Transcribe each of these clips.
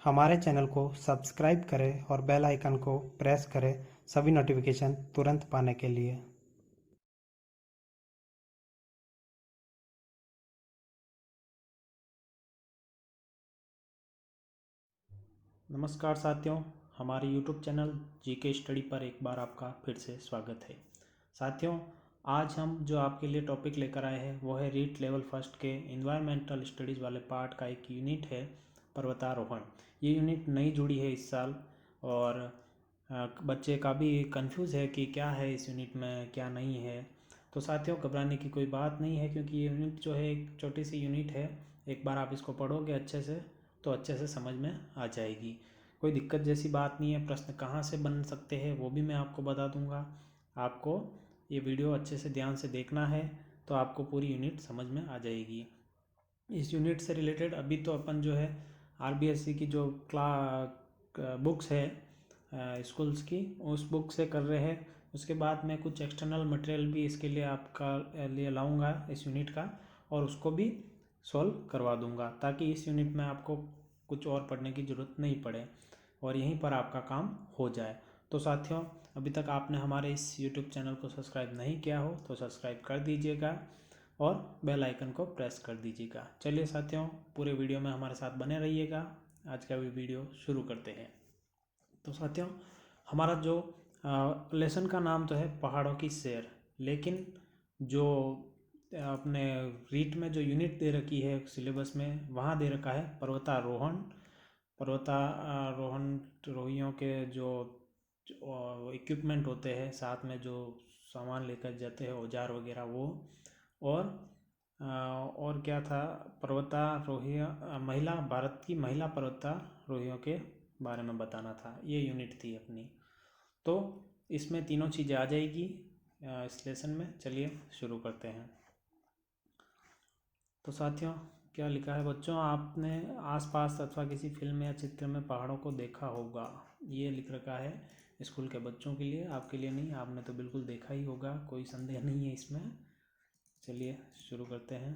हमारे चैनल को सब्सक्राइब करें और बेल आइकन को प्रेस करें सभी नोटिफिकेशन तुरंत पाने के लिए। नमस्कार साथियों, हमारे YouTube चैनल जीके स्टडी पर एक बार आपका फिर से स्वागत है। साथियों, आज हम जो आपके लिए टॉपिक लेकर आए हैं वो है रीट लेवल फर्स्ट के इन्वायरमेंटल स्टडीज़ वाले पार्ट का एक यूनिट है पर्वतारोहण। ये यूनिट नई जुड़ी है इस साल और बच्चे का भी कंफ्यूज है कि क्या है इस यूनिट में क्या नहीं है। तो साथियों, घबराने की कोई बात नहीं है क्योंकि ये यूनिट जो है एक छोटी सी यूनिट है। एक बार आप इसको पढ़ोगे अच्छे से तो अच्छे से समझ में आ जाएगी। कोई दिक्कत जैसी बात नहीं है। प्रश्न कहाँ से बन सकते हैं वो भी मैं आपको बता दूंगा। आपको ये वीडियो अच्छे से ध्यान से देखना है तो आपको पूरी यूनिट समझ में आ जाएगी। इस यूनिट से रिलेटेड अभी तो अपन जो है आरबीएससी की जो बुक्स है स्कूल्स की, उस बुक से कर रहे हैं। उसके बाद मैं कुछ एक्सटर्नल मटेरियल भी इसके लिए आपका लिए लाऊंगा इस यूनिट का, और उसको भी सॉल्व करवा दूंगा ताकि इस यूनिट में आपको कुछ और पढ़ने की ज़रूरत नहीं पड़े और यहीं पर आपका काम हो जाए। तो साथियों, अभी तक आपने हमारे इस यूट्यूब चैनल को सब्सक्राइब नहीं किया हो तो सब्सक्राइब कर दीजिएगा और बेल आइकन को प्रेस कर दीजिएगा। चलिए साथियों, पूरे वीडियो में हमारे साथ बने रहिएगा। आज का भी वीडियो शुरू करते हैं। तो साथियों, हमारा जो लेसन का नाम तो है पहाड़ों की सैर, लेकिन जो अपने रीट में जो यूनिट दे रखी है सिलेबस में वहाँ दे रखा है पर्वतारोहण। पर्वतारोहण रोहियों के जो इक्विपमेंट होते हैं, साथ में जो सामान लेकर जाते हैं औजार वगैरह वो, और क्या था, पर्वतारोही महिला, भारत की महिला पर्वतारोहियों के बारे में बताना था। ये यूनिट थी अपनी। तो इसमें तीनों चीज़ें आ जाएगी इस लेसन में। चलिए शुरू करते हैं। तो साथियों, क्या लिखा है बच्चों, आपने आसपास अथवा किसी फिल्म या चित्र में पहाड़ों को देखा होगा। ये लिख रखा है स्कूल के बच्चों के लिए, आपके लिए नहीं। आपने तो बिल्कुल देखा ही होगा, कोई संदेह नहीं है इसमें। चलिए शुरू करते हैं।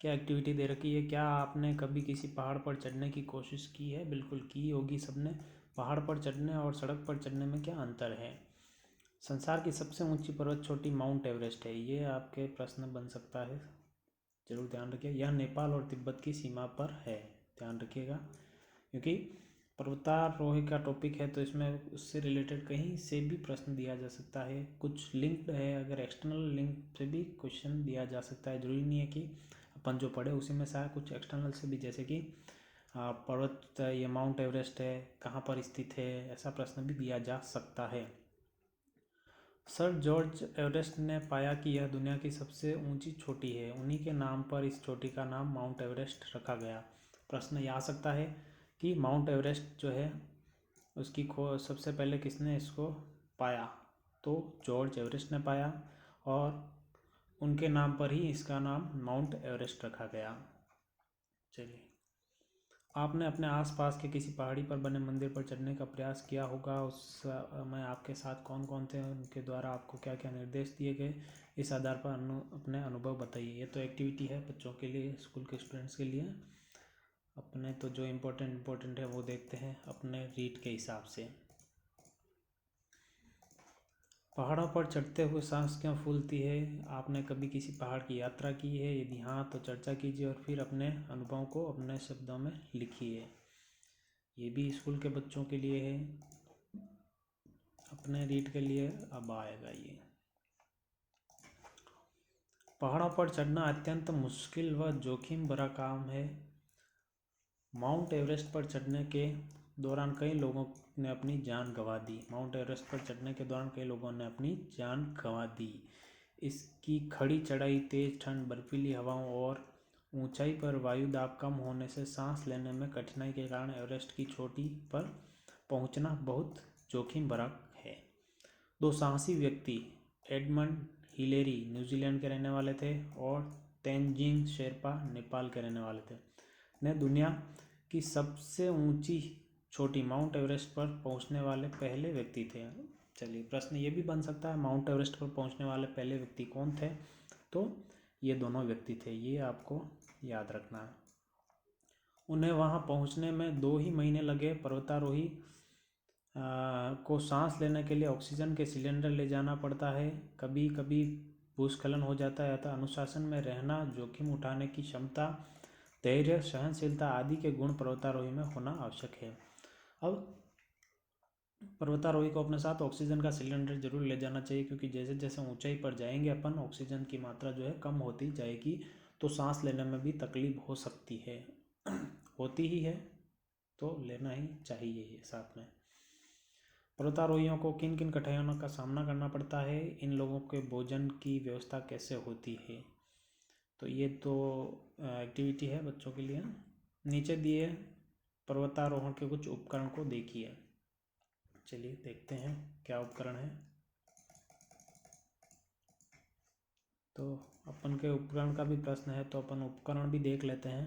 क्या एक्टिविटी दे रखी है, क्या आपने कभी किसी पहाड़ पर चढ़ने की कोशिश की है। बिल्कुल की होगी सबने। पहाड़ पर चढ़ने और सड़क पर चढ़ने में क्या अंतर है। संसार की सबसे ऊंची पर्वत चोटी माउंट एवरेस्ट है। ये आपके प्रश्न बन सकता है, जरूर ध्यान रखिए। यह नेपाल और तिब्बत की सीमा पर है, ध्यान रखिएगा, क्योंकि पर्वतारोही का टॉपिक है तो इसमें उससे रिलेटेड कहीं से भी प्रश्न दिया जा सकता है। कुछ लिंक्ड है, अगर एक्सटर्नल लिंक से भी क्वेश्चन दिया जा सकता है। जरूरी नहीं है कि अपन जो पढ़े उसी में से आए, कुछ एक्सटर्नल से भी, जैसे कि पर्वत ये माउंट एवरेस्ट है कहाँ पर स्थित है, ऐसा प्रश्न भी दिया जा सकता है। सर जॉर्ज एवरेस्ट ने पाया कि यह दुनिया की सबसे ऊंची चोटी है। उन्हीं के नाम पर इस चोटी का नाम माउंट एवरेस्ट रखा गया। प्रश्न ये आ सकता है कि माउंट एवरेस्ट जो है उसकी सबसे पहले किसने इसको पाया। तो जॉर्ज एवरेस्ट ने पाया और उनके नाम पर ही इसका नाम माउंट एवरेस्ट रखा गया। चलिए, आपने अपने आसपास के किसी पहाड़ी पर बने मंदिर पर चढ़ने का प्रयास किया होगा। उस में आपके साथ कौन कौन थे, उनके द्वारा आपको क्या क्या निर्देश दिए गए, इस आधार पर अपने अनुभव बताइए। ये तो एक्टिविटी है बच्चों के लिए, स्कूल के स्टूडेंट्स के लिए। अपने तो जो इम्पोर्टेंट है वो देखते हैं अपने रीड के हिसाब से। पहाड़ों पर चढ़ते हुए सांस क्यों फूलती है। आपने कभी किसी पहाड़ की यात्रा की है, यदि हाँ तो चर्चा कीजिए और फिर अपने अनुभव को अपने शब्दों में लिखिए। ये भी स्कूल के बच्चों के लिए है, अपने रीड के लिए अब आएगा ये। पहाड़ों पर चढ़ना अत्यंत मुश्किल व जोखिम भरा काम है। माउंट एवरेस्ट पर चढ़ने के दौरान कई लोगों ने अपनी जान गंवा दी। माउंट एवरेस्ट पर चढ़ने के दौरान कई लोगों ने अपनी जान गंवा दी। इसकी खड़ी चढ़ाई, तेज ठंड, बर्फीली हवाओं और ऊंचाई पर वायु दाब कम होने से सांस लेने में कठिनाई के कारण एवरेस्ट की चोटी पर पहुंचना बहुत जोखिम भरा है। दो साहसी व्यक्ति, एडमंड हिलेरी न्यूजीलैंड के रहने वाले थे और तेनजिंग शेरपा नेपाल के रहने वाले थे, ने दुनिया की सबसे ऊंची चोटी माउंट एवरेस्ट पर पहुंचने वाले पहले व्यक्ति थे। चलिए, प्रश्न ये भी बन सकता है माउंट एवरेस्ट पर पहुंचने वाले पहले व्यक्ति कौन थे। तो ये दोनों व्यक्ति थे, ये आपको याद रखना है। उन्हें वहाँ पहुँचने में 2 ही महीने लगे। पर्वतारोही को सांस लेने के लिए ऑक्सीजन के सिलेंडर ले जाना पड़ता है, कभी कभी भूस्खलन हो जाता है, अतः अनुशासन में रहना, जोखिम उठाने की क्षमता, धैर्य, सहनशीलता आदि के गुण पर्वतारोही में होना आवश्यक है। अब पर्वतारोही को अपने साथ ऑक्सीजन का सिलेंडर जरूर ले जाना चाहिए, क्योंकि जैसे जैसे ऊंचाई पर जाएंगे अपन, ऑक्सीजन की मात्रा जो है कम होती जाएगी, तो सांस लेने में भी तकलीफ हो सकती है होती ही है, तो लेना ही चाहिए ये साथ में। पर्वतारोहियों को किन किन कठिनाइयों का सामना करना पड़ता है, इन लोगों के भोजन की व्यवस्था कैसे होती है, तो ये तो एक्टिविटी है बच्चों के लिए। नीचे दिए पर्वतारोहण के कुछ उपकरण को देखिए। चलिए देखते हैं क्या उपकरण है। तो अपन के उपकरण का भी प्रश्न है, तो अपन उपकरण भी देख लेते हैं।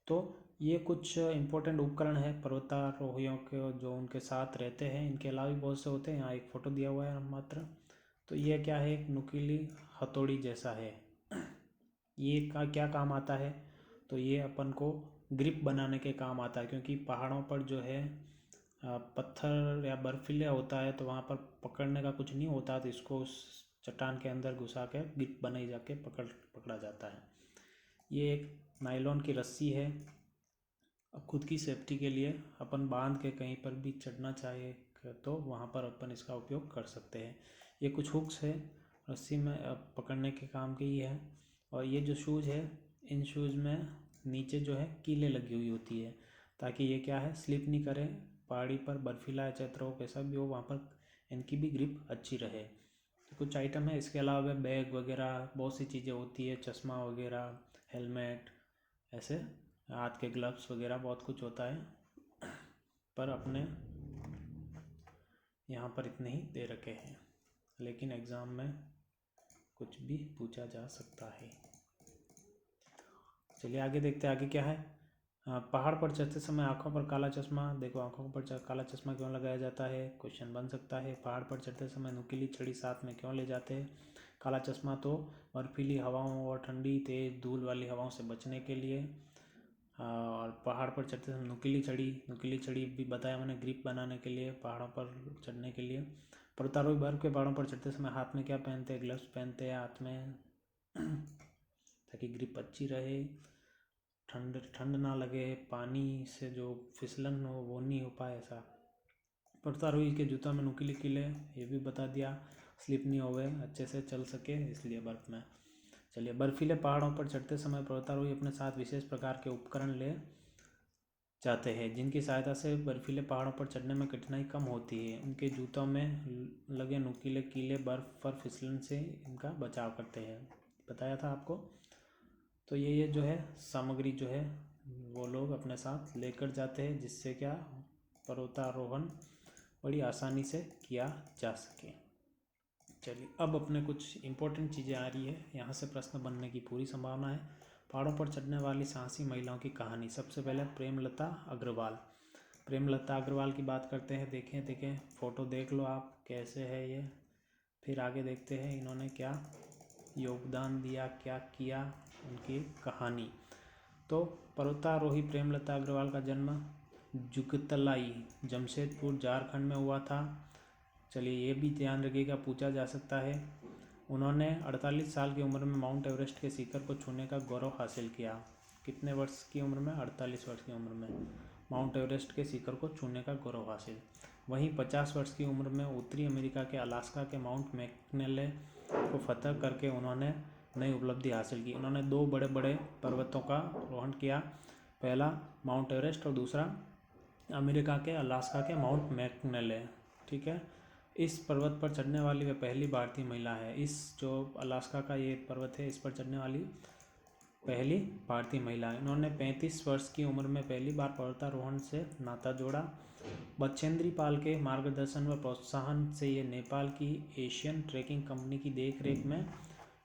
तो ये कुछ इम्पोर्टेंट उपकरण है पर्वतारोहियों के जो उनके साथ रहते हैं। इनके अलावा भी बहुत से होते हैं, यहाँ एक फ़ोटो दिया हुआ है मात्र। तो ये क्या है, एक नुकीली हथौड़ी जैसा है। ये का क्या काम आता है, तो ये अपन को ग्रिप बनाने के काम आता है, क्योंकि पहाड़ों पर जो है पत्थर या बर्फीला होता है, तो वहाँ पर पकड़ने का कुछ नहीं होता, तो इसको उस चट्टान के अंदर घुसा के ग्रिप बनाई जाके पकड़ा जाता है। ये एक नायलॉन की रस्सी है। खुद की सेफ्टी के लिए अपन बांध के कहीं पर भी चढ़ना चाहे तो वहाँ पर अपन इसका उपयोग कर सकते हैं। ये कुछ हुक्स है रस्सी में पकड़ने के काम की ही है। और ये जो शूज़ है, इन शूज़ में नीचे जो है कीलें लगी हुई होती है, ताकि ये क्या है, स्लिप नहीं करे। पहाड़ी पर बर्फीला या चैत्र हो, कैसा भी हो, वहाँ पर इनकी भी ग्रिप अच्छी रहे। तो कुछ आइटम है। इसके अलावा बैग वगैरह बहुत सी चीज़ें होती है, चश्मा वगैरह, हेलमेट, ऐसे हाथ के ग्लव्स वगैरह बहुत कुछ होता है, पर अपने यहाँ पर इतने ही दे रखे हैं, लेकिन एग्ज़ाम में कुछ भी पूछा जा सकता है। चलिए आगे देखते हैं, आगे क्या है। पहाड़ पर चढ़ते समय आँखों पर काला चश्मा, देखो आँखों पर काला चश्मा क्यों लगाया जाता है, क्वेश्चन बन सकता है। पहाड़ पर चढ़ते समय नुकीली छड़ी साथ में क्यों ले जाते हैं। काला चश्मा तो बर्फीली हवाओं और ठंडी तेज़ धूल वाली हवाओं से बचने के लिए। और पहाड़ पर चढ़ते समय नुकीली छड़ी भी बताया मैंने, ग्रिप बनाने के लिए, पहाड़ों पर चढ़ने के लिए। पर्वतारोही बर्फ़ के पहाड़ों पर चढ़ते समय हाथ में क्या पहनते हैं, ग्लव्स पहनते हैं हाथ में, ताकि ग्रिप अच्छी रहे, ठंड ना लगे, पानी से जो फिसलन हो वो नहीं हो पाए ऐसा। पर्वतारोही के जूतों में नुकीली कीलें, ये भी बता दिया, स्लिप नहीं होवे, अच्छे से चल सके इसलिए बर्फ़ में। चलिए, बर्फीले पहाड़ों पर चढ़ते समय पर्वतारोही अपने साथ विशेष प्रकार के उपकरण ले जाते हैं, जिनकी सहायता से बर्फीले पहाड़ों पर चढ़ने में कठिनाई कम होती है। उनके जूतों में लगे नुकीले कीले बर्फ़ पर फिसलन से इनका बचाव करते हैं, बताया था आपको। तो ये जो है सामग्री जो है वो लोग अपने साथ लेकर जाते हैं, जिससे क्या पर्वतारोहण बड़ी आसानी से किया जा सके। चलिए अब अपने कुछ इम्पोर्टेंट चीज़ें आ रही है, यहाँ से प्रश्न बनने की पूरी संभावना है। पहाड़ों पर चढ़ने वाली साहसी महिलाओं की कहानी। सबसे पहले प्रेमलता अग्रवाल। प्रेमलता अग्रवाल की बात करते हैं। देखें फ़ोटो देख लो आप कैसे है ये। फिर आगे देखते हैं इन्होंने क्या योगदान दिया, क्या किया, उनकी कहानी। तो पर्वतारोही प्रेमलता अग्रवाल का जन्म जुगतलाई जमशेदपुर झारखंड में हुआ था। चलिए ये भी ध्यान रखिएगा, पूछा जा सकता है। उन्होंने 48 साल की उम्र में माउंट एवरेस्ट के शिखर को छूने का गौरव हासिल किया। कितने वर्ष की उम्र में, 48 वर्ष की उम्र में माउंट एवरेस्ट के शिखर को छूने का गौरव हासिल। वहीं 50 वर्ष की उम्र में उत्तरी अमेरिका के अलास्का के माउंट मैककिनले को फतह करके उन्होंने नई उपलब्धि हासिल की। उन्होंने 2 बड़े बड़े पर्वतों का आरोहण किया, पहला माउंट एवरेस्ट और दूसरा अमेरिका के अलास्का के माउंट मैककिनले। ठीक है, इस पर्वत पर चढ़ने वाली वे पहली भारतीय महिला है। इस जो अलास्का का ये पर्वत है, इस पर चढ़ने वाली पहली भारतीय महिला है। इन्होंने 35 वर्ष की उम्र में पहली बार पर्वतारोहण से नाता जोड़ा। बछेंद्री पाल के मार्गदर्शन व प्रोत्साहन से ये नेपाल की एशियन ट्रैकिंग कंपनी की देखरेख में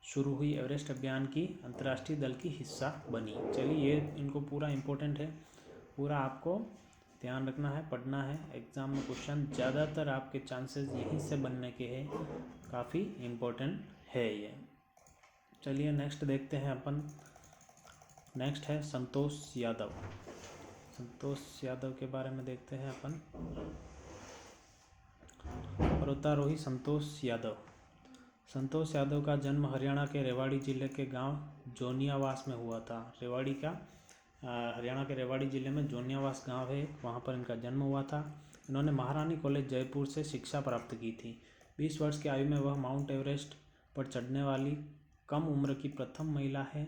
शुरू हुई एवरेस्ट अभियान की अंतर्राष्ट्रीय दल की हिस्सा बनी। चलिए ये इनको पूरा इम्पोर्टेंट है, पूरा आपको ध्यान रखना है, पढ़ना है। एग्ज़ाम में क्वेश्चन ज़्यादातर आपके चांसेस यहीं से बनने के हैं, काफ़ी इम्पोर्टेंट है ये। चलिए नेक्स्ट देखते हैं अपन। नेक्स्ट है संतोष यादव। संतोष यादव के बारे में देखते हैं अपन। पर्वतारोही संतोष यादव। संतोष यादव का जन्म हरियाणा के रेवाड़ी जिले के गांव जोनियावास में हुआ था। हरियाणा के रेवाड़ी जिले में जोनियावास गांव है, वहां पर इनका जन्म हुआ था। इन्होंने महारानी कॉलेज जयपुर से शिक्षा प्राप्त की थी। 20 वर्ष की आयु में वह माउंट एवरेस्ट पर चढ़ने वाली कम उम्र की प्रथम महिला है।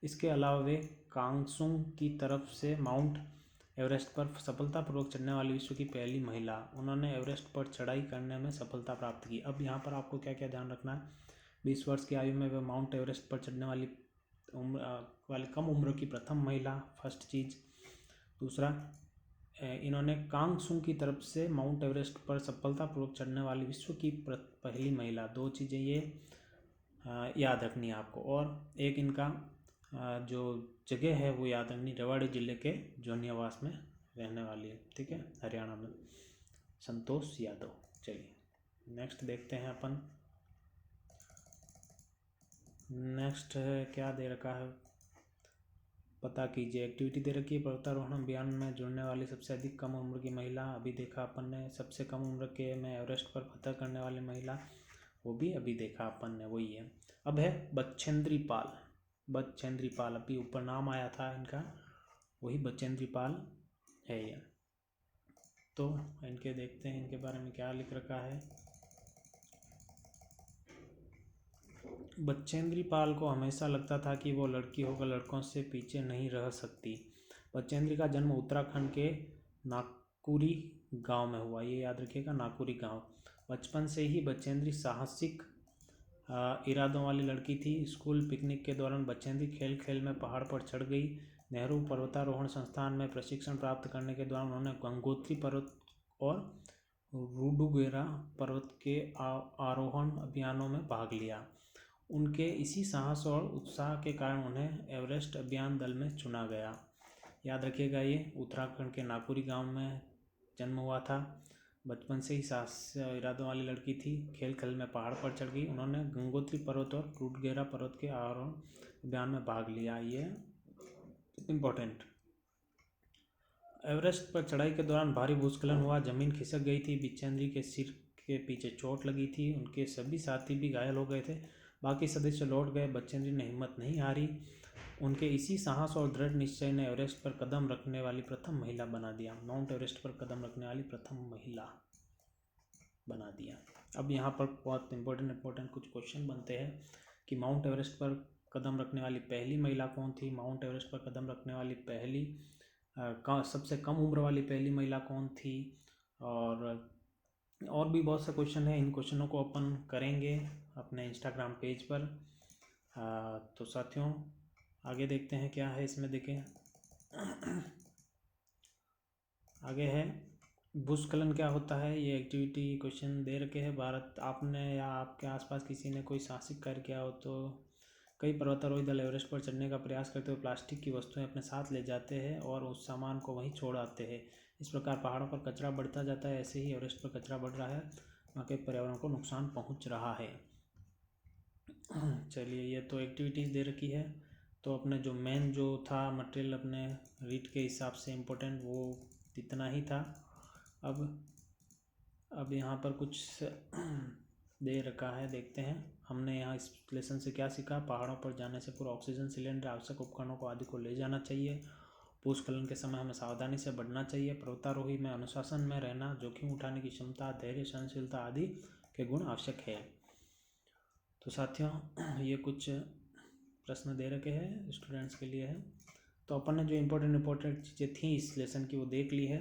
इसके अलावा वे कांगसुंग की तरफ से माउंट एवरेस्ट पर सफलतापूर्वक चढ़ने वाली विश्व की पहली महिला। उन्होंने एवरेस्ट पर चढ़ाई करने में सफलता प्राप्त की। अब यहाँ पर आपको क्या क्या ध्यान रखना है। 20 वर्ष की आयु में वे माउंट एवरेस्ट पर चढ़ने वाली कम उम्र की प्रथम महिला, फर्स्ट चीज़। दूसरा, इन्होंने कांगसुंग की तरफ से माउंट एवरेस्ट पर सफलतापूर्वक चढ़ने वाली विश्व की पहली महिला। 2 चीज़ें ये याद रखनी है आपको। और एक इनका जो जगह है वो याद रखनी, रेवाड़ी जिले के जोनियावास में रहने वाली है, ठीक है, हरियाणा में। संतोष यादव। चलिए नेक्स्ट देखते हैं अपन। नेक्स्ट है, क्या दे रखा है पता कीजिए। एक्टिविटी दे रखी है, पर्वतारोहण अभियान में जुड़ने वाली सबसे अधिक कम उम्र की महिला। अभी देखा अपन ने। सबसे कम उम्र के में एवरेस्ट पर फतह करने वाली महिला, वो भी अभी देखा अपन ने, वही है। अब है बछेंद्री पाल। बछेंद्री पाल, अभी ऊपर नाम आया था इनका, वही बछेंद्री पाल है ये। तो इनके देखते हैं इनके बारे में क्या लिख रखा है। बछेंद्री पाल को हमेशा लगता था कि वो लड़की होकर लड़कों से पीछे नहीं रह सकती। बछेंद्री का जन्म उत्तराखंड के नाकुरी गांव में हुआ, ये याद रखिएगा, नाकुरी गांव। बचपन से ही बछेंद्री साहसिक इरादों वाली लड़की थी। स्कूल पिकनिक के दौरान बछेंद्री खेल खेल में पहाड़ पर चढ़ गई। नेहरू पर्वतारोहण संस्थान में प्रशिक्षण प्राप्त करने के दौरान उन्होंने गंगोत्री पर्वत और रूडुगेरा पर्वत के आरोहण अभियानों में भाग लिया। उनके इसी साहस और उत्साह के कारण उन्हें एवरेस्ट अभियान दल में चुना गया। याद रखिएगा, ये उत्तराखंड के नाकुरी गांव में जन्म हुआ था। बचपन से ही साहस इरादों वाली लड़की थी। खेल खेल में पहाड़ पर चढ़ गई। उन्होंने गंगोत्री पर्वत और रूडगेरा पर्वत के आरोहण अभियान में भाग लिया। ये इम्पोर्टेंट। एवरेस्ट पर चढ़ाई के दौरान भारी भूस्खलन हुआ, जमीन खिसक गई थी। बछेंद्री के सिर के पीछे चोट लगी थी। उनके सभी साथी भी घायल हो गए थे। बाकी सदस्य लौट गए। बछेंद्री ने हिम्मत नहीं हारी। उनके इसी साहस और दृढ़ निश्चय ने एवरेस्ट पर कदम रखने वाली प्रथम महिला बना दिया। माउंट एवरेस्ट पर कदम रखने वाली प्रथम महिला बना दिया। अब यहाँ पर बहुत इंपॉर्टेंट कुछ क्वेश्चन बनते हैं कि माउंट एवरेस्ट पर कदम रखने वाली पहली महिला कौन थी। माउंट एवरेस्ट पर कदम रखने वाली सबसे कम उम्र वाली पहली महिला कौन थी। और भी बहुत से क्वेश्चन हैं। इन क्वेश्चनों को अपन करेंगे अपने इंस्टाग्राम पेज पर। तो साथियों आगे देखते हैं क्या है इसमें। देखें आगे है भूस्खलन क्या होता है। ये एक्टिविटी क्वेश्चन दे रखे हैं। भारत, आपने या आपके आसपास किसी ने कोई साहसिक कार्य किया हो तो कई पर्वतारोही दल एवरेस्ट पर चढ़ने का प्रयास करते हुए प्लास्टिक की वस्तुएं अपने साथ ले जाते हैं और उस सामान को वहीं छोड़ आते हैं। इस प्रकार पहाड़ों पर कचरा बढ़ता जाता है। ऐसे ही एवरेस्ट पर कचरा बढ़ रहा है, वहाँ के पर्यावरण को नुकसान पहुँच रहा है। चलिए, ये तो एक्टिविटीज़ दे रखी है। तो अपने जो मेन जो था मटेरियल अपने रीड के हिसाब से इम्पोर्टेंट, वो इतना ही था। अब यहाँ पर कुछ दे रखा है, देखते हैं। हमने यहाँ इस लेसन से क्या सीखा। पहाड़ों पर जाने से पूर्व ऑक्सीजन सिलेंडर, आवश्यक उपकरणों को आदि को ले जाना चाहिए। भूस्खलन के समय हमें सावधानी से बढ़ना चाहिए। पर्वतारोही में अनुशासन में रहना, जोखिम उठाने की क्षमता, धैर्य, सहनशीलता आदि के गुण आवश्यक है। तो साथियों ये कुछ प्रश्न दे रखे हैं, स्टूडेंट्स के लिए है। तो अपन ने जो इम्पोर्टेंट चीज़ें थी इस लेसन की वो देख ली है।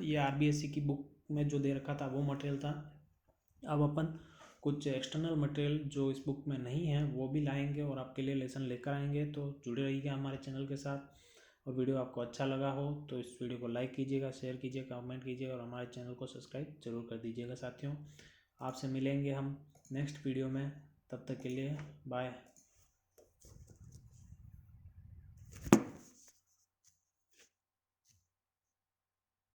ये RBSC की बुक में जो दे रखा था वो मटेरियल था। अब अपन कुछ एक्सटर्नल मटेरियल जो इस बुक में नहीं है वो भी लाएंगे और आपके लिए लेसन लेकर आएंगे। तो जुड़े रहिएगा हमारे चैनल के साथ। और वीडियो आपको अच्छा लगा हो तो इस वीडियो को लाइक कीजिएगा, शेयर कीजिएगा, कमेंट कीजिएगा और हमारे चैनल को सब्सक्राइब जरूर कर दीजिएगा। साथियों आपसे मिलेंगे हम नेक्स्ट वीडियो में, तब तक के लिए बाय।